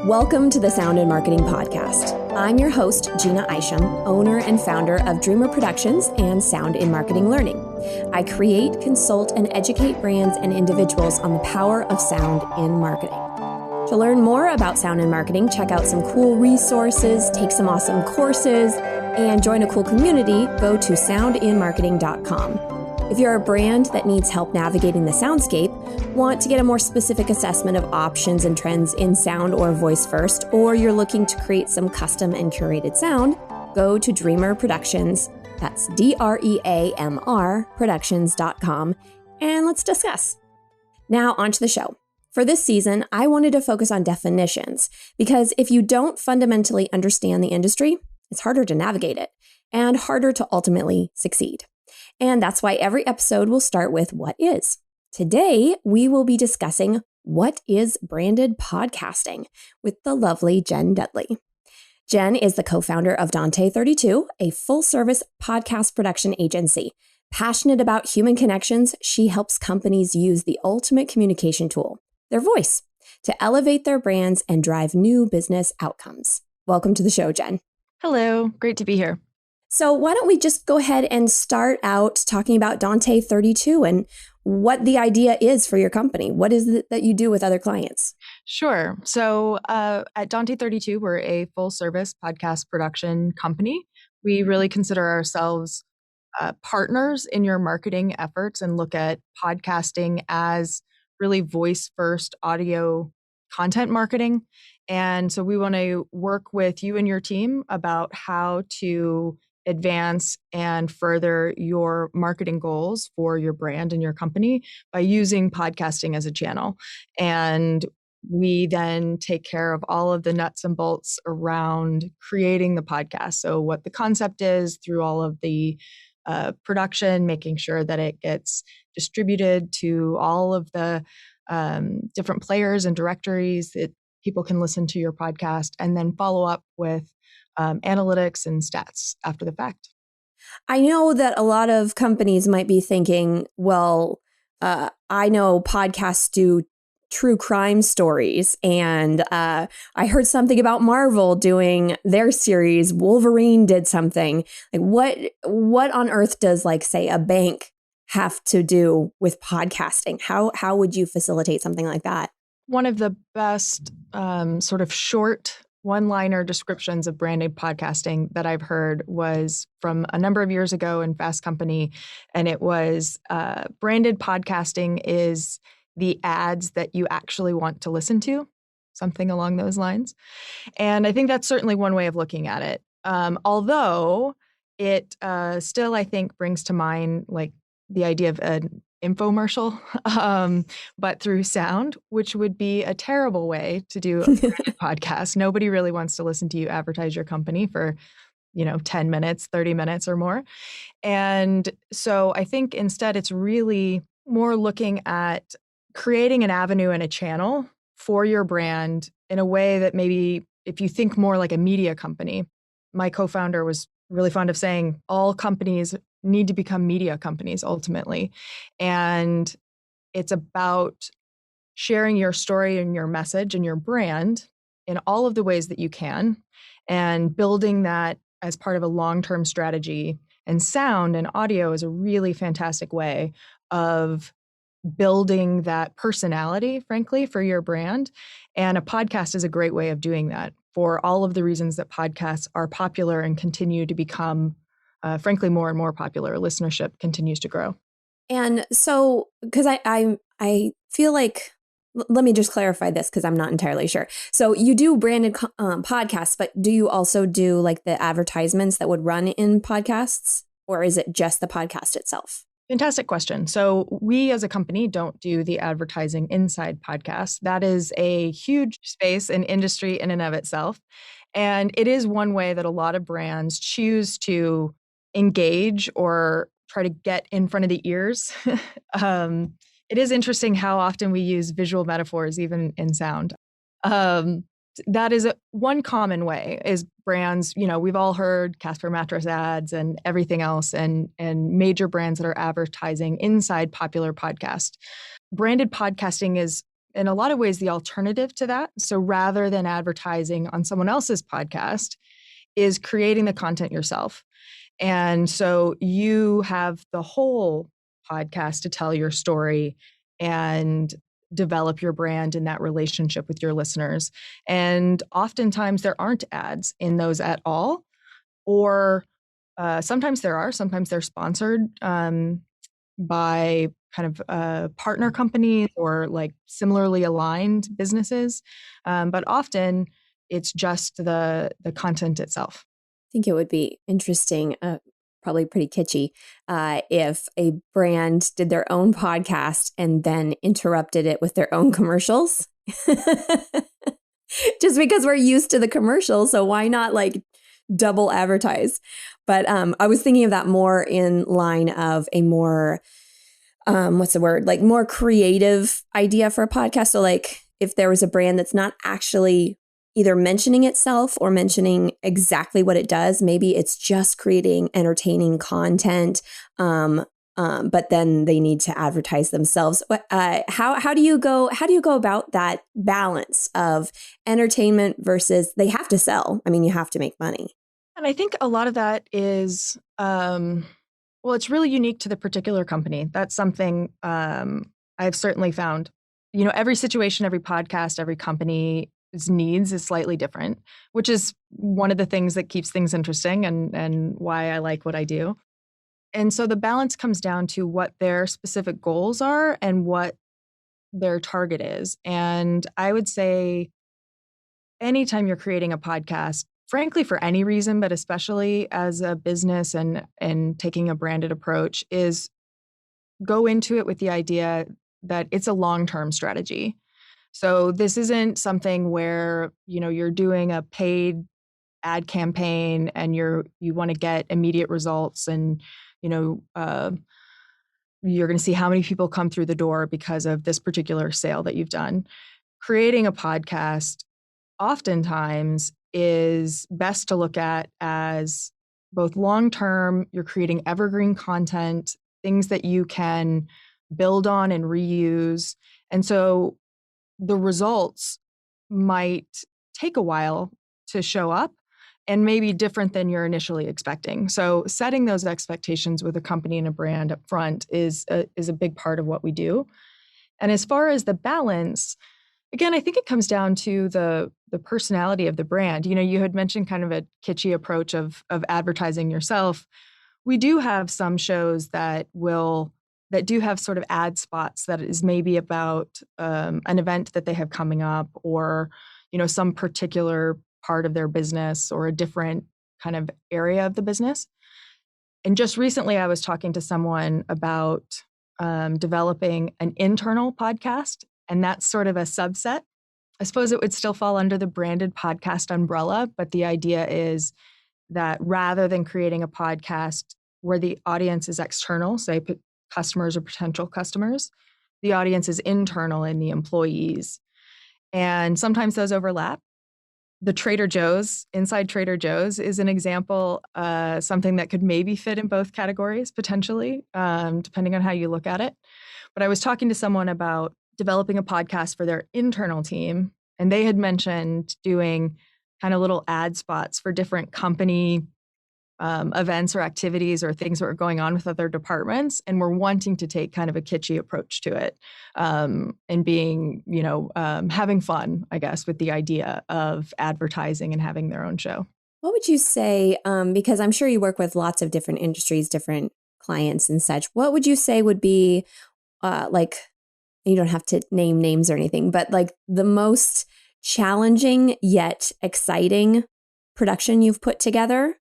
Welcome to the Sound in Marketing Podcast. I'm your host, Jeanna Isham, owner and founder of Dreamr Productions and Sound in Marketing Learning. I create, consult, and educate brands and individuals on the power of sound in marketing. To learn more about sound in marketing, check out some cool resources, take some awesome courses, and join a cool community, go to soundinmarketing.com. If you're a brand that needs help navigating the soundscape, want to get a more specific assessment of options and trends in sound or voice first, or you're looking to create some custom and curated sound, go to Dreamr Productions, that's DREAMR Productions.com, and let's discuss. Now onto the show. For this season, I wanted to focus on definitions, because if you don't fundamentally understand the industry, it's harder to navigate it and harder to ultimately succeed. And that's why every episode will start with what is. Today, we will be discussing what is branded podcasting with the lovely Jenn Dudley. Jenn is the co-founder of Dante32, a full-service podcast production agency. Passionate about human connections, she helps companies use the ultimate communication tool, their voice, to elevate their brands and drive new business outcomes. Welcome to the show, Jenn. Hello, great to be here. So why don't we just go ahead and start out talking about Dante32 and what the idea is for your company? What is it that you do with other clients? Sure. So at Dante32, we're a full service podcast production company. We really consider ourselves partners in your marketing efforts and look at podcasting as really voice first audio content marketing. And so we want to work with you and your team about how to advance and further your marketing goals for your brand and your company by using podcasting as a channel. And we then take care of all of the nuts and bolts around creating the podcast. So what the concept is through all of the production, making sure that it gets distributed to all of the different players and directories that people can listen to your podcast, and then follow up with analytics and stats after the fact. I know that a lot of companies might be thinking, well, I know podcasts do true crime stories, and I heard something about Marvel doing their series. Wolverine did something. Like what on earth does, like, say, a bank have to do with podcasting? How would you facilitate something like that? One of the best sort of short one-liner descriptions of branded podcasting that I've heard was from a number of years ago in Fast Company, and it was branded podcasting is the ads that you actually want to listen to, something along those lines. And I think that's certainly one way of looking at it. Although it still, I think, brings to mind like the idea of an infomercial, but through sound, which would be a terrible way to do a branded podcast. Nobody really wants to listen to you advertise your company for, 10 minutes, 30 minutes or more. And so I think instead it's really more looking at creating an avenue and a channel for your brand in a way that maybe if you think more like a media company, my co-founder was really fond of saying all companies need to become media companies ultimately. And it's about sharing your story and your message and your brand in all of the ways that you can and building that as part of a long-term strategy. And sound and audio is a really fantastic way of building that personality, frankly, for your brand. And a podcast is a great way of doing that for all of the reasons that podcasts are popular and continue to become frankly, more and more popular. Listenership continues to grow. And so, because I feel like, let me just clarify this because I'm not entirely sure. So you do branded podcasts, but do you also do like the advertisements that would run in podcasts, or is it just the podcast itself? Fantastic question. So we as a company don't do the advertising inside podcasts. That is a huge space and industry in and of itself. And it is one way that a lot of brands choose to engage or try to get in front of the ears. It is interesting how often we use visual metaphors, even in sound. That is one common way is brands, we've all heard Casper mattress ads and everything else and major brands that are advertising inside popular podcast. Branded podcasting is in a lot of ways the alternative to that. So rather than advertising on someone else's podcast, is creating the content yourself. And so you have the whole podcast to tell your story and develop your brand in that relationship with your listeners. And oftentimes there aren't ads in those at all, or sometimes there are, sometimes they're sponsored by kind of partner companies or like similarly aligned businesses. But often it's just the content itself. I think it would be interesting, probably pretty kitschy, if a brand did their own podcast and then interrupted it with their own commercials. Just because we're used to the commercials, so why not like double advertise? But I was thinking of that more in line of a more, what's the word? Like more creative idea for a podcast. So like if there was a brand that's not actually either mentioning itself or mentioning exactly what it does, maybe it's just creating entertaining content, but then they need to advertise themselves. How do you go about that balance of entertainment versus they have to sell? I mean, you have to make money. And I think a lot of that is, well, it's really unique to the particular company. That's something I've certainly found. You know, every situation, every podcast, every company's needs is slightly different, which is one of the things that keeps things interesting and why I like what I do. And so the balance comes down to what their specific goals are and what their target is. And I would say anytime you're creating a podcast, frankly, for any reason, but especially as a business and taking a branded approach, is go into it with the idea that it's a long-term strategy. So this isn't something where, you know, you're doing a paid ad campaign and you want to get immediate results and, you know, you're going to see how many people come through the door because of this particular sale that you've done. Creating a podcast oftentimes is best to look at as both long-term, you're creating evergreen content, things that you can build on and reuse. And so the results might take a while to show up and maybe different than you're initially expecting. So setting those expectations with a company and a brand up front is a big part of what we do. And as far as the balance, again, I think it comes down to the personality of the brand. You know, you had mentioned kind of a kitschy approach of advertising yourself. We do have some shows that do have sort of ad spots that is maybe about an event that they have coming up, or, you know, some particular part of their business or a different kind of area of the business. And just recently I was talking to someone about developing an internal podcast, and that's sort of a subset. I suppose it would still fall under the branded podcast umbrella, but the idea is that rather than creating a podcast where the audience is external, say customers or potential customers, the audience is internal in the employees. And sometimes those overlap. The Trader Joe's, Inside Trader Joe's is an example, something that could maybe fit in both categories potentially, depending on how you look at it. But I was talking to someone about developing a podcast for their internal team, and they had mentioned doing kind of little ad spots for different company events or activities or things that were going on with other departments, and we're wanting to take kind of a kitschy approach to it, and being, you know, having fun, I guess, with the idea of advertising and having their own show. What would you say, because I'm sure you work with lots of different industries, different clients and such, what would you say would be like, you don't have to name names or anything, but like the most challenging yet exciting production you've put together?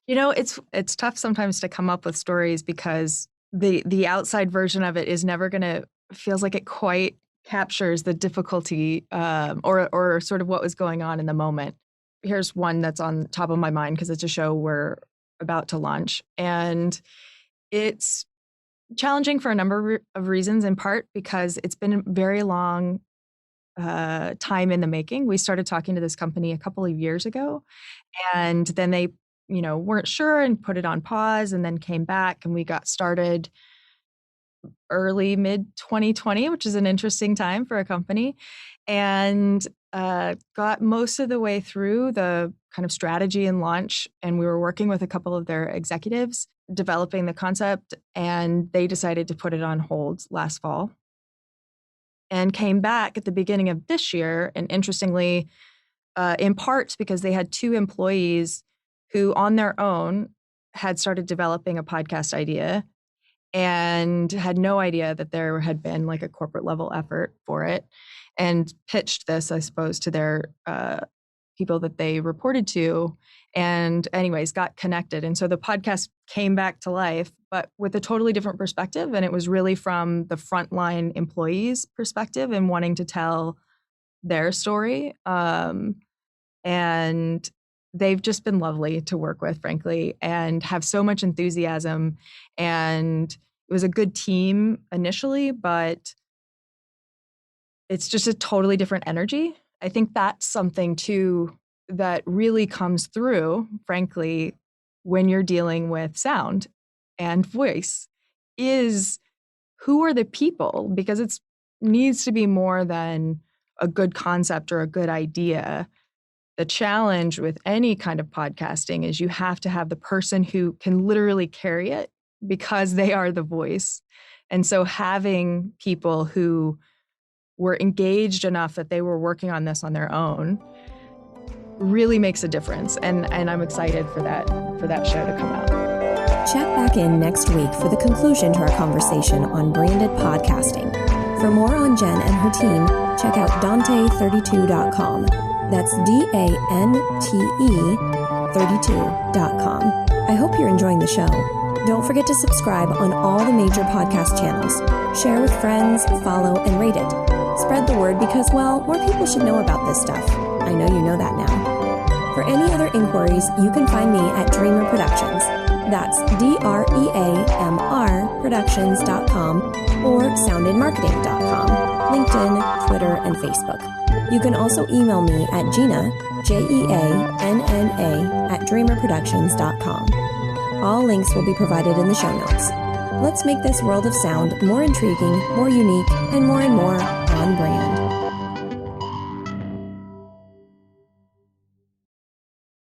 You know, it's tough sometimes to come up with stories because the outside version of it is never going to, feels like it quite captures the difficulty or sort of what was going on in the moment. Here's one that's on top of my mind because it's a show we're about to launch. And it's challenging for a number of reasons, in part because it's been a very long time in the making. We started talking to this company a couple of years ago, and then they, you know, weren't sure and put it on pause and then came back and we got started early mid 2020, which is an interesting time for a company, and got most of the way through the kind of strategy and launch. And we were working with a couple of their executives developing the concept, and they decided to put it on hold last fall and came back at the beginning of this year. And interestingly, in part because they had 2 employees who on their own had started developing a podcast idea and had no idea that there had been like a corporate level effort for it, and pitched this, I suppose, to their people that they reported to, and anyways, got connected. And so the podcast came back to life, but with a totally different perspective. And it was really from the frontline employees' perspective and wanting to tell their story. And they've just been lovely to work with, frankly, and have so much enthusiasm. And it was a good team initially, but it's just a totally different energy. I think that's something too that really comes through, frankly, when you're dealing with sound and voice, is who are the people? Because it needs to be more than a good concept or a good idea. The challenge with any kind of podcasting is you have to have the person who can literally carry it because they are the voice. And so having people who were engaged enough that they were working on this on their own really makes a difference. And I'm excited for that show to come out. Check back in next week for the conclusion to our conversation on branded podcasting. For more on Jenn and her team, check out Dante32.com. That's DANTE32.com. I hope you're enjoying the show. Don't forget to subscribe on all the major podcast channels. Share with friends, follow, and rate it. Spread the word because, well, more people should know about this stuff. I know you know that now. For any other inquiries, you can find me at Dreamr Productions. That's DREAMR Productions.com or soundinmarketing.com, LinkedIn, Twitter, and Facebook. You can also email me at Jeanna, JEANNA, at dreamrproductions.com. All links will be provided in the show notes. Let's make this world of sound more intriguing, more unique, and more on brand.